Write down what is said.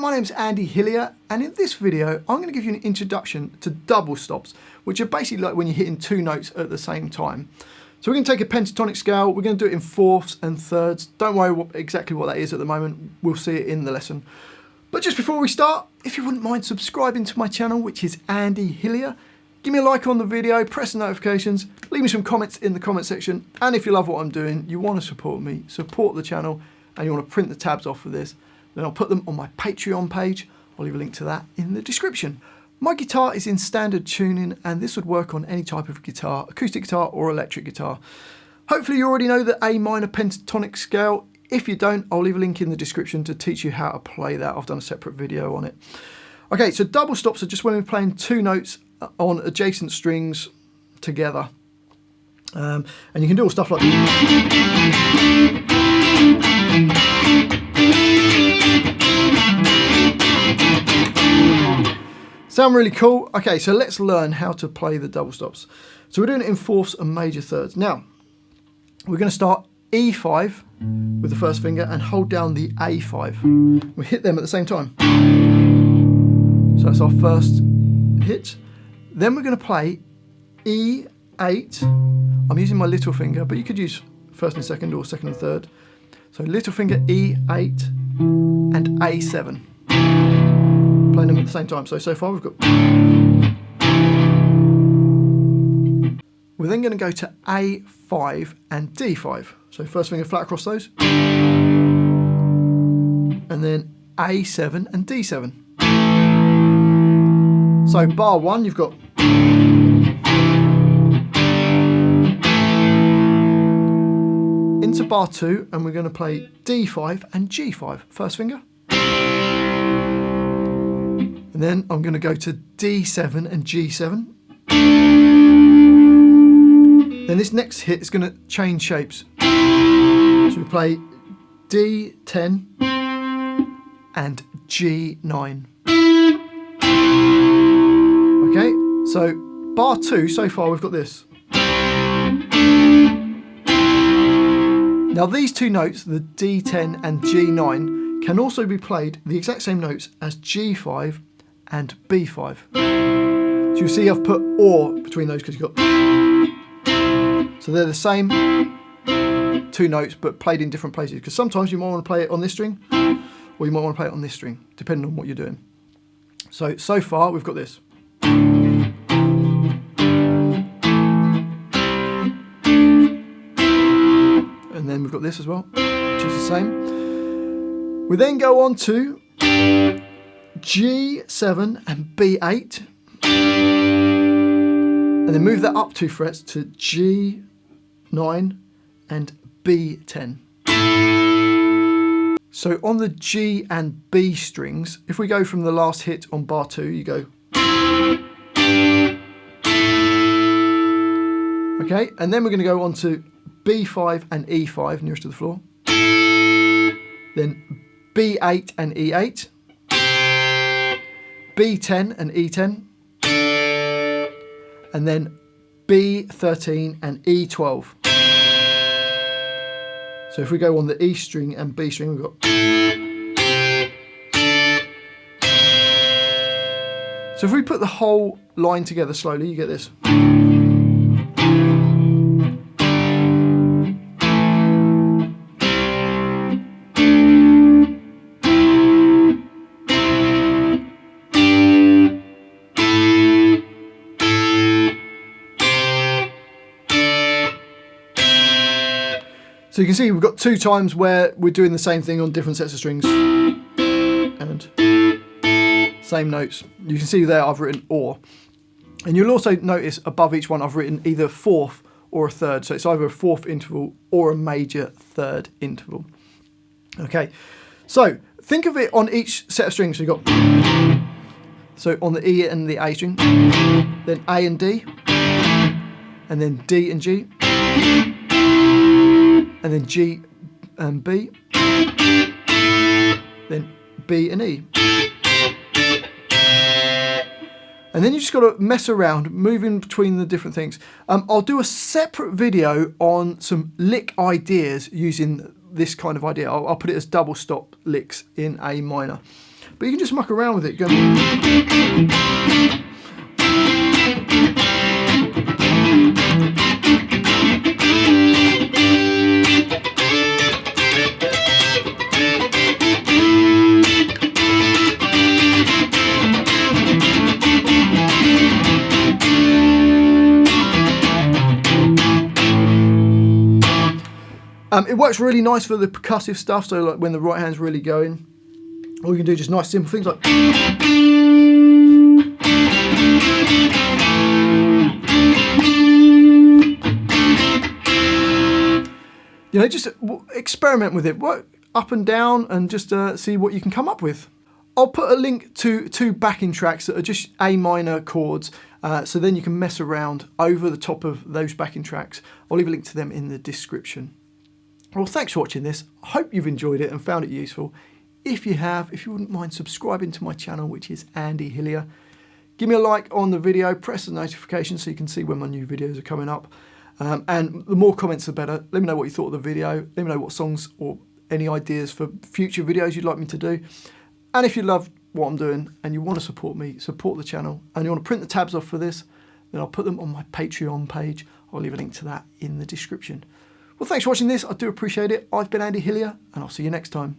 my name's Andy Hillier, and in this video I'm going to give you an introduction to double stops, which are basically like when you're hitting two notes at the same time. So we're going to take a pentatonic scale, we're going to do it in fourths and thirds. Don't worry exactly what that is at the moment, we'll see it in the lesson. But just before we start, if you wouldn't mind subscribing to my channel, which is Andy Hillier, give me a like on the video, press the notifications, leave me some comments in the comment section, and if you love what I'm doing, you want to support me, support the channel, and you want to print the tabs off for this, then I'll put them on my Patreon page. I'll leave a link to that in the description. My guitar is in standard tuning, and this would work on any type of guitar, acoustic guitar or electric guitar. Hopefully you already know the A minor pentatonic scale. If you don't, I'll leave a link in the description to teach you how to play that. I've done a separate video on it. Okay, so double stops are just when we're playing two notes on adjacent strings together. And you can do all stuff like sound really cool. Okay, so let's learn how to play the double stops. So we're doing it in fourths and major thirds. Now, we're going to start E5 with the first finger and hold down the A5. We hit them at the same time. So that's our first hit. Then we're going to play E8. I'm using my little finger, but you could use first and second or second and third. So little finger E8 and A7. Playing them at the same time. So far we've got. We're then going to go to A5 and D5. So first finger flat across those. And then A7 and D7. So bar one, you've got. Into bar two, and we're going to play D5 and G5. First finger. And then I'm going to go to D7 and G7. Then this next hit is going to change shapes. So we play D10 and G9. Okay, so bar two, so far we've got this. Now these two notes, the D10 and G9, can also be played the exact same notes as G5 and B5. So you see I've put or between those because you've got. So they're the same two notes but played in different places, because sometimes you might want to play it on this string or you might want to play it on this string, depending on what you're doing. So far we've got this. And then we've got this as well, which is the same. We then go on to G7 and B8, and then move that up 2 frets to G9 and B10. So on the G and B strings, if we go from the last hit on bar 2, you go. Okay, and then we're going to go on to B5 and E5, nearest to the floor. Then B8 and E8. B10 and E10. And then B13 and E12. So if we go on the E string and B string, we've got. So if we put the whole line together slowly, you get this. So you can see we've got two times where we're doing the same thing on different sets of strings. And same notes. You can see there I've written or. And you'll also notice above each one I've written either fourth or a third. So it's either a fourth interval or a major third interval. Okay, so think of it on each set of strings. So you've got, so on the E and the A string, then A and D, and then D and G, and then G and B, then B and E. And then you just got to mess around, moving between the different things. I'll do a separate video on some lick ideas using this kind of idea. I'll put it as double stop licks in A minor. but you can just muck around with it. Go. It works really nice for the percussive stuff, so like when the right hand's really going, all you can do is just nice simple things like just experiment with it, work up and down and just see what you can come up with. I'll put a link to 2 backing tracks that are just A minor chords, so then you can mess around over the top of those backing tracks. I'll leave a link to them in the description. Well, thanks for watching this. I hope you've enjoyed it and found it useful. If you have, if you wouldn't mind subscribing to my channel, which is Andy Hillier. Give me a like on the video, press the notification so you can see when my new videos are coming up. And the more comments the better. Let me know what you thought of the video. Let me know what songs or any ideas for future videos you'd like me to do. And if you love what I'm doing and you want to support me, support the channel, and you want to print the tabs off for this, then I'll put them on my Patreon page. I'll leave a link to that in the description. Well, thanks for watching this. I do appreciate it. I've been Andy Hillier, and I'll see you next time.